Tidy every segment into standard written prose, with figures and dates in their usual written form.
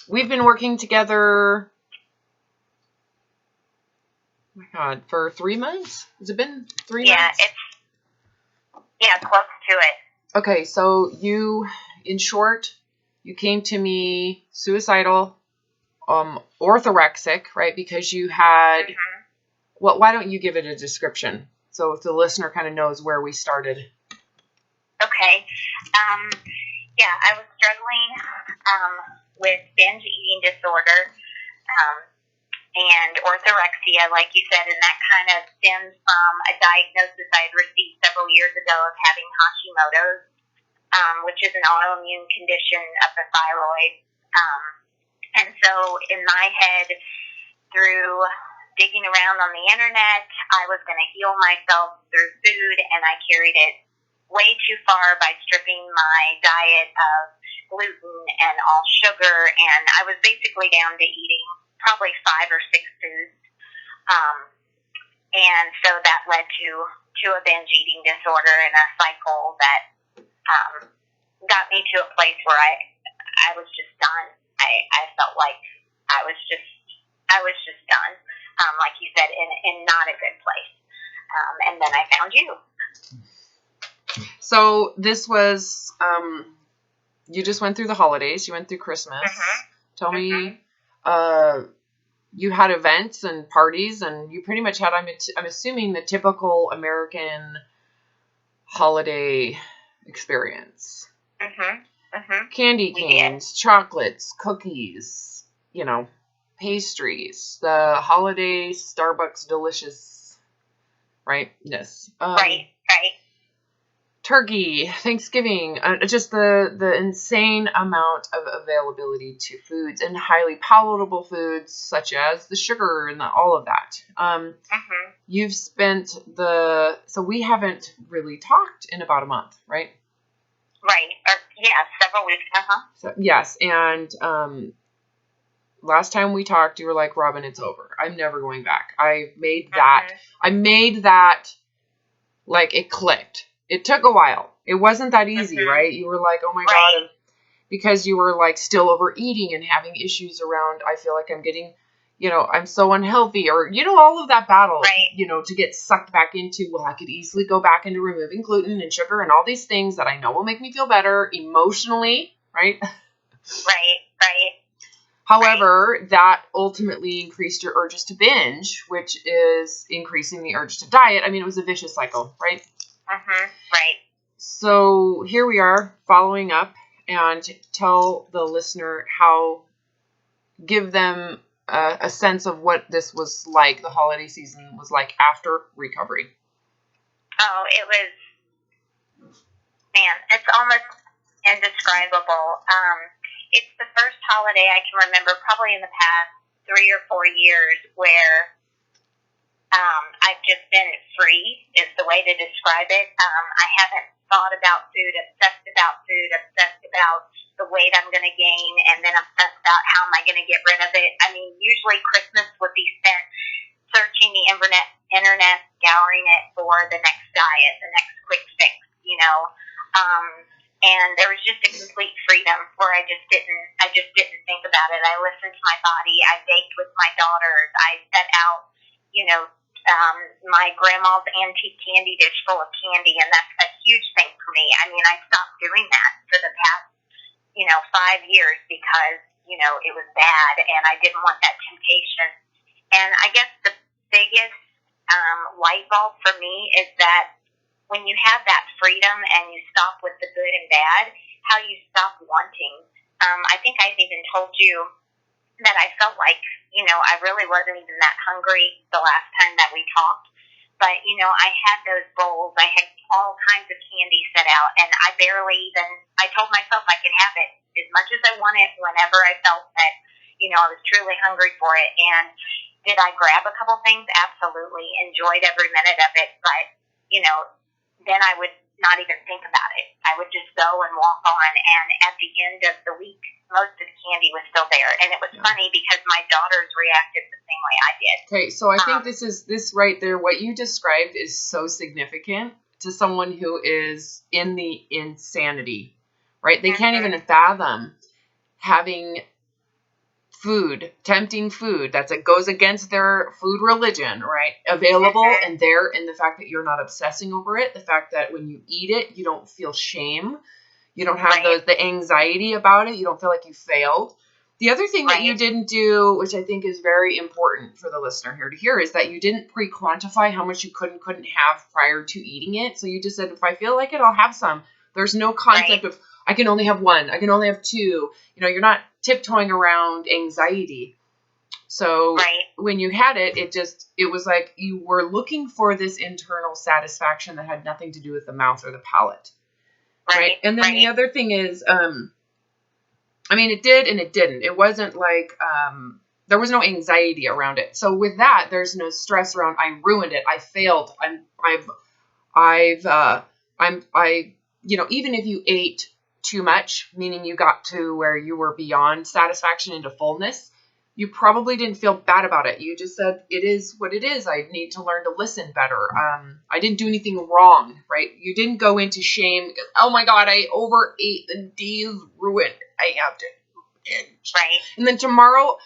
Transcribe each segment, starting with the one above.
we've been working together, oh my God, for 3 months? Has it been 3 months? Yeah, close to it. Okay, so you, in short, you came to me suicidal, orthorexic, right? Because you had, well, why don't you give it a description so if the listener kind of knows where we started? Okay. Yeah, I was struggling with binge eating disorder and orthorexia, like you said, and that kind of stems from a diagnosis I had received several years ago of having Hashimoto's, which is an autoimmune condition of the thyroid. And so in my head, through digging around on the internet, I was going to heal myself through food, and I carried it way too far by stripping my diet of gluten and all sugar, and I was basically down to eating probably 5 or 6 foods. And so that led to a binge eating disorder and a cycle that got me to a place where I was just done. I felt like I was just done, like you said, in not a good place. And then I found you. So this was, you just went through the holidays. You went through Christmas. Tell me, you had events and parties, and you pretty much had, I'm assuming, the typical American holiday experience. Candy canes, chocolates, cookies, pastries, the holiday Starbucks delicious, right? Yes. Right. Turkey, Thanksgiving, just the insane amount of availability to foods and highly palatable foods such as the sugar and all of that. You've spent so we haven't really talked in about a month, right? Right. Several weeks. So, yes, and last time we talked, you were like, Robin, it's over. I'm never going back. I made that like it clicked. It took a while. It wasn't that easy, right? You were like, oh my God, because you were like still overeating and having issues around, I feel like I'm getting, I'm so unhealthy, or, all of that battle, to get sucked back into, well, I could easily go back into removing gluten and sugar and all these things that I know will make me feel better emotionally, right? Right. However, that ultimately increased your urges to binge, which is increasing the urge to diet. I mean, it was a vicious cycle, right? Right. So here we are following up, and tell the listener give them a sense of what this was like, the holiday season was like after recovery. Oh, it was, man, it's almost indescribable. It's the first holiday I can remember probably in the past 3 or 4 years where I've just been free is the way to describe it. I haven't thought about food, obsessed about the weight I'm going to gain, and then obsessed about how am I going to get rid of it. I mean, usually Christmas would be spent searching the internet, scouring it for the next diet, the next quick fix, and there was just a complete freedom where I just didn't think about it. I listened to my body. I baked with my daughters. I set out, my grandma's antique candy dish full of candy, and that's a huge thing for me. I mean, I stopped doing that for the past, 5 years because, it was bad, and I didn't want that temptation. And I guess the biggest light bulb for me is that when you have that freedom and you stop with the good and bad, how you stop wanting. I think I've even told you that I felt like, I really wasn't even that hungry the last time that we talked. But, I had those bowls. I had all kinds of candy set out, and I told myself I could have it as much as I wanted whenever I felt that, I was truly hungry for it. And did I grab a couple things? Absolutely. Enjoyed every minute of it. But, then I would not even think about it. I would just go and walk on, and at the end of the week, most of the candy was still there. And it was funny because my daughters reacted the same way I did. Okay, so I think this right there, what you described is so significant to someone who is in the insanity, right? They can't even fathom having food, tempting food it goes against their food religion, right? Available and there, and the fact that you're not obsessing over it, the fact that when you eat it, you don't feel shame, you don't have the anxiety about it, you don't feel like you failed. The other thing that you didn't do, which I think is very important for the listener here to hear, is that you didn't pre-quantify how much you couldn't have prior to eating it. So you just said, if I feel like it, I'll have some. There's no concept of, I can only have one, I can only have two. You're not tiptoeing around anxiety. So when you had it, it was like you were looking for this internal satisfaction that had nothing to do with the mouth or the palate. Right. And then the other thing is, it did and it didn't. It wasn't like, there was no anxiety around it. So with that, there's no stress around, I ruined it, I failed, even if you ate too much, meaning you got to where you were beyond satisfaction into fullness, you probably didn't feel bad about it. You just said, it is what it is. I need to learn to listen better. I didn't do anything wrong, right? You didn't go into shame because, oh my God, I overate, the day is ruined, I have to binge. Right. And then tomorrow,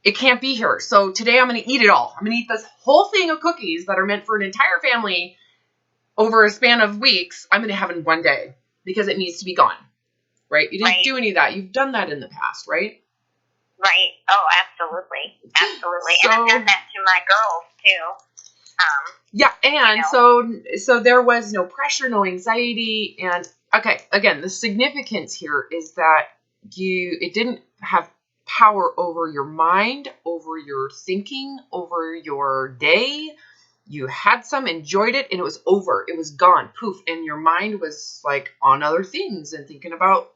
it can't be here. So today I'm going to eat it all. I'm going to eat this whole thing of cookies that are meant for an entire family over a span of weeks. I'm going to have in one day because it needs to be gone, right? You didn't do any of that. You've done that in the past, right? Right. Oh, absolutely. Absolutely. And I've done that to my girls too. So there was no pressure, no anxiety. And okay, again, the significance here is that it didn't have power over your mind, over your thinking, over your day. You had some, enjoyed it, and it was over. It was gone, poof. And your mind was like on other things and thinking about,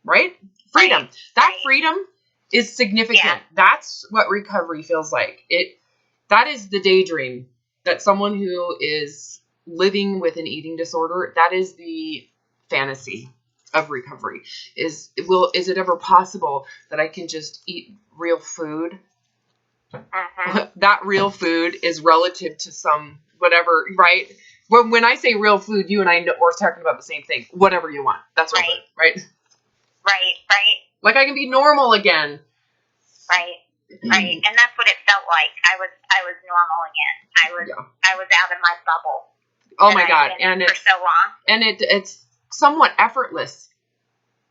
freedom. Right. That freedom is significant. Yeah. That's what recovery feels like. That is the daydream that someone who is living with an eating disorder, that is the fantasy of recovery. Is it ever possible that I can just eat real food? That real food is relative to some whatever, right? When I say real food, you and I we're talking about the same thing. Whatever you want. That's real food, right? Right. Like I can be normal again. Right. And that's what it felt like. I was normal again. I was out of my bubble. Oh my God. And for so long. And it's somewhat effortless.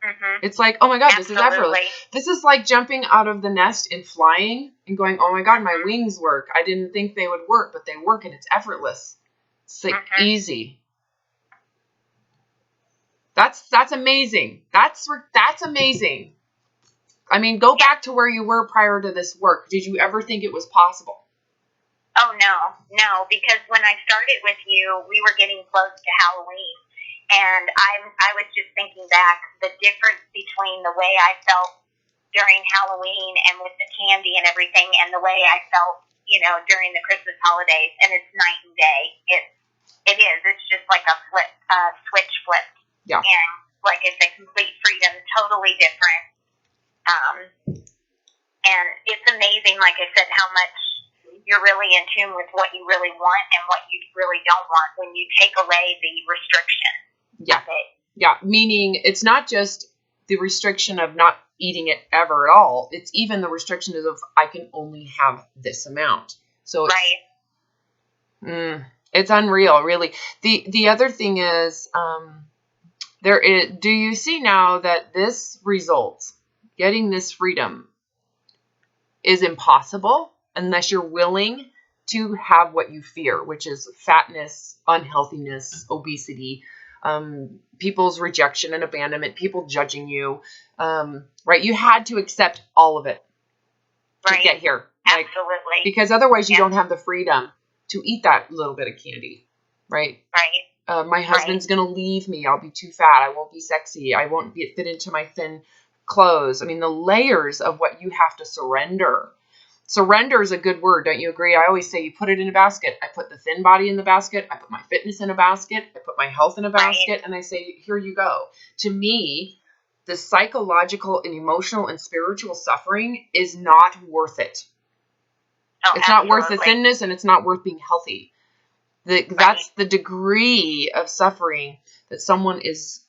Mm-hmm. It's like, oh my God, this is effortless. This is like jumping out of the nest and flying and going, oh my God, my wings work. I didn't think they would work, but they work and it's effortless. It's like easy. That's amazing. That's amazing. I mean, go back to where you were prior to this work. Did you ever think it was possible? Oh, no, because when I started with you, we were getting close to Halloween, and I was just thinking back, the difference between the way I felt during Halloween and with the candy and everything, and the way I felt, during the Christmas holidays, and it's night and day. It is. It's just like a switch flipped. Yeah. And like I said, complete freedom, totally different. And it's amazing, like I said, how much you're really in tune with what you really want and what you really don't want when you take away the restriction. Yeah. Yeah. Meaning it's not just the restriction of not eating it ever at all. It's even the restriction of I can only have this amount. So it's unreal, really. The other thing is, do you see now that this results, getting this freedom, is impossible unless you're willing to have what you fear, which is fatness, unhealthiness, obesity, people's rejection and abandonment, people judging you, right? You had to accept all of it to get here. Absolutely. Because otherwise you don't have the freedom to eat that little bit of candy, right? Right. My husband's going to leave me. I'll be too fat. I won't be sexy. I won't fit into my thin clothes. I mean, the layers of what you have to surrender. Surrender is a good word. Don't you agree? I always say you put it in a basket. I put the thin body in the basket. I put my fitness in a basket. I put my health in a basket. And I say, here you go. To me, the psychological and emotional and spiritual suffering is not worth it. Oh, it's not worth the thinness, and it's not worth being healthy. That's the degree of suffering that someone is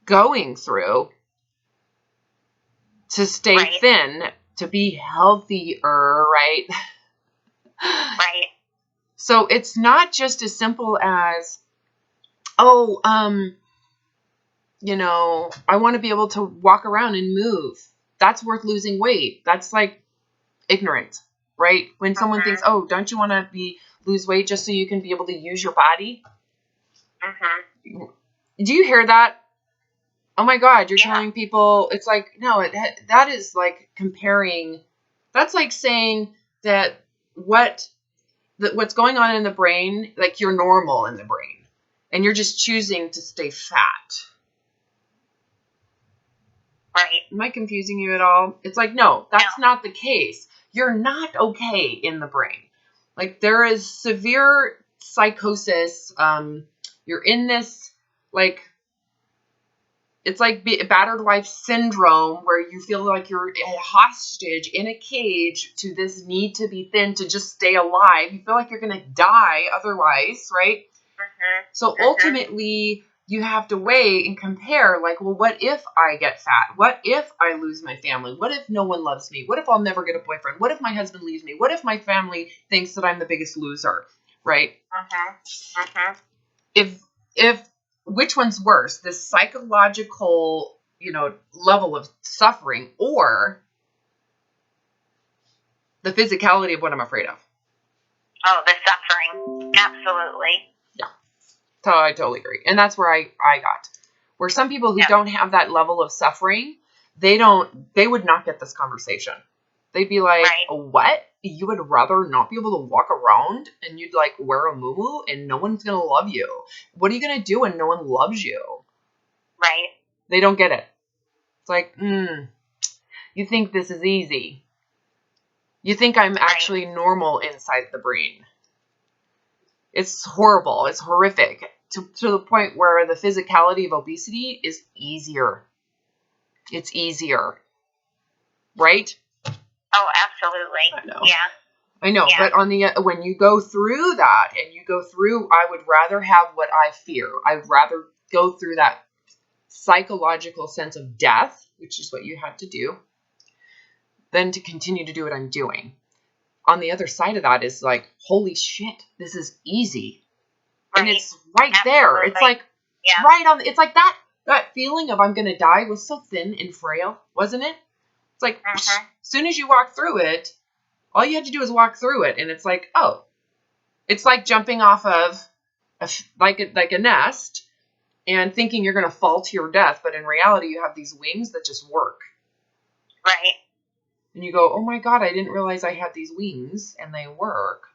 going through to stay thin, to be healthier, right? Right. So it's not just as simple as, you know, I want to be able to walk around and move. That's worth losing weight. That's like ignorant, right? When someone thinks, oh, don't you want to lose weight just so you can be able to use your body? Do you hear that? Oh my God, you're telling people, it's like, no, that is like comparing, that's like saying that what's going on in the brain, like you're normal in the brain and you're just choosing to stay fat. Right. Am I confusing you at all? It's like, no, that's not the case. You're not okay in the brain. Like there is severe psychosis. You're in this, like, it's like battered wife syndrome where you feel like you're a hostage in a cage to this need to be thin to just stay alive. You feel like you're going to die otherwise, right? So ultimately, you have to weigh and compare, like, well, what if I get fat? What if I lose my family? What if no one loves me? What if I'll never get a boyfriend? What if my husband leaves me? What if my family thinks that I'm the biggest loser, right? If which one's worse, the psychological, you know, level of suffering or the physicality of what I'm afraid of? Oh, the suffering. Absolutely. Yeah. So I totally agree. And that's where I got. Where some people who don't have that level of suffering, they would not get this conversation. They'd be like, what? You would rather not be able to walk around and you'd like wear a muumuu and no one's going to love you. What are you going to do when no one loves you? Right. They don't get it. It's like, you think this is easy. You think I'm actually normal inside the brain. It's horrible. It's horrific to the point where the physicality of obesity is easier. It's easier. Right? Oh, absolutely. I know. Yeah. I know, but when you go through that and you go through, I would rather have what I fear. I'd rather go through that psychological sense of death, which is what you had to do, than to continue to do what I'm doing. On the other side of that is like, holy shit, this is easy. And it's right there. It's like right on. It's like that feeling of I'm going to die was so thin and frail, wasn't it? It's like as soon as you walk through it, all you had to do is walk through it. And it's like, oh, it's like jumping off of like a nest and thinking you're going to fall to your death. But in reality, you have these wings that just work. Right. And you go, oh my God, I didn't realize I had these wings and they work.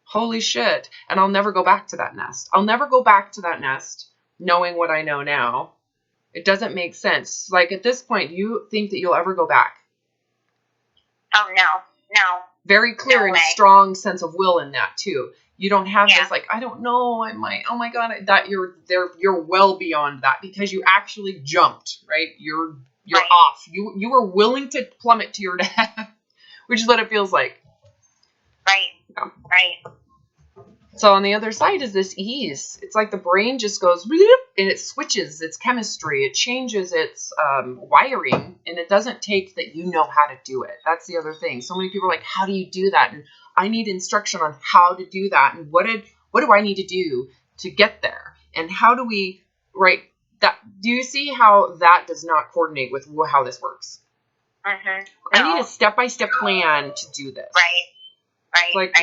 Holy shit. And I'll never go back to that nest. I'll never go back to that nest knowing what I know now. It doesn't make sense. Like at this point, do you think that you'll ever go back? Oh, no. Very clear and strong sense of will in that too. You don't have this like, I don't know, I might, oh my God, that you're well beyond that because you actually jumped, right? You're off. You were willing to plummet to your death, which is what it feels like. Right. Yeah. Right. So on the other side is this ease. It's like the brain just goes and it switches its chemistry. It changes its wiring, and it doesn't take that you know how to do it. That's the other thing. So many people are like, how do you do that? And I need instruction on how to do that. And what do I need to do to get there? And how do we, right? That, do you see how that does not coordinate with how this works? Mm-hmm. I need a step-by-step plan to do this. Right. It's like,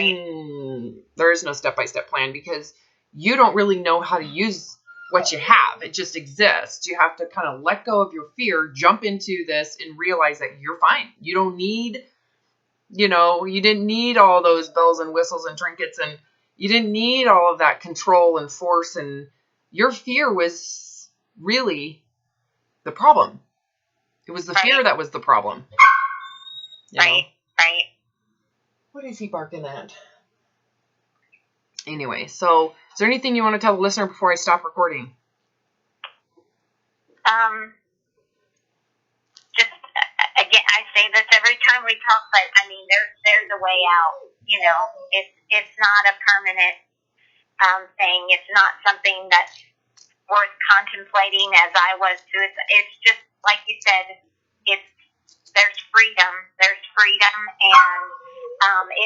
there is no step-by-step plan because you don't really know how to use what you have. It just exists. You have to kind of let go of your fear, jump into this, and realize that you're fine. You don't need, you didn't need all those bells and whistles and trinkets, and you didn't need all of that control and force, and your fear was really the problem. It was the fear that was the problem. Right. What is he barking at? Anyway, so is there anything you want to tell the listener before I stop recording? Just again, I say this every time we talk, but I mean, there's a way out. It's not a permanent thing. It's not something that's worth contemplating. As I was too. It's just like you said.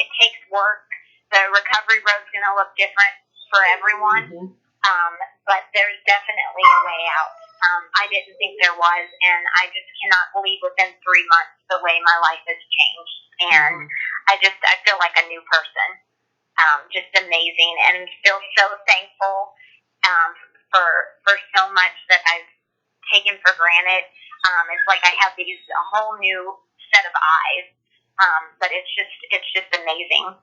it takes work. The recovery road's going to look different for everyone. Mm-hmm. But there's definitely a way out. I didn't think there was, and I just cannot believe within 3 months the way my life has changed. And I feel like a new person. Just amazing, and feel so thankful for so much that I've taken for granted. It's like I have a whole new set of eyes. But it's just amazing.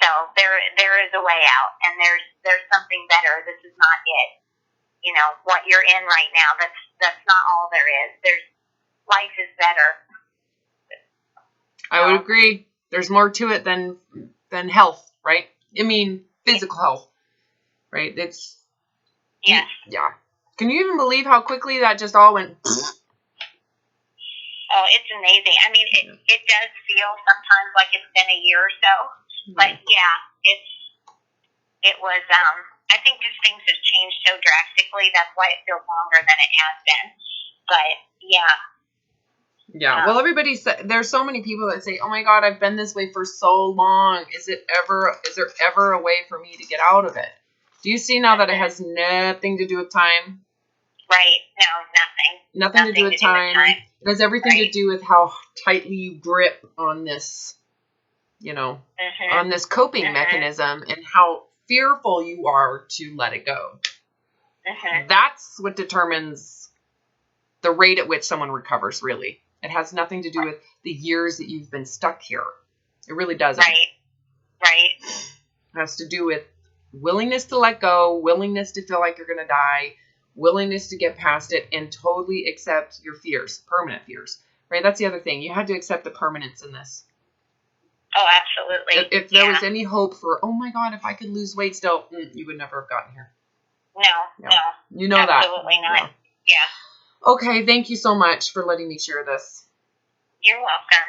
So there is a way out, and there's something better. This is not it. You know, what you're in right now, that's not all there is. Life is better. I would agree. There's more to it than health, right? I mean, physical health, right? It's yes. Yeah. Can you even believe how quickly that just all went? Oh, it's amazing. I mean, it does feel sometimes like it's been a year or so, but yeah, it was. I think just things have changed so drastically. That's why it feels longer than it has been. But yeah. Yeah. Well, everybody said there's so many people that say, "Oh my God, I've been this way for so long. Is there ever a way for me to get out of it?" Do you see now that it has nothing to do with time? Right. No, nothing. Nothing to do with time. It has everything to do with how tightly you grip on this, on this coping mechanism, and how fearful you are to let it go. That's what determines the rate at which someone recovers, really. It has nothing to do with the years that you've been stuck here. It really doesn't. Right. It has to do with willingness to let go, willingness to feel like you're going to die, willingness to get past it, and totally accept your fears, permanent fears, right? That's the other thing. You had to accept the permanence in this. Oh, absolutely. If there was any hope for, oh my God, if I could lose weight still, you would never have gotten here. No. You know absolutely that. Absolutely not. Yeah. Okay, thank you so much for letting me share this. You're welcome.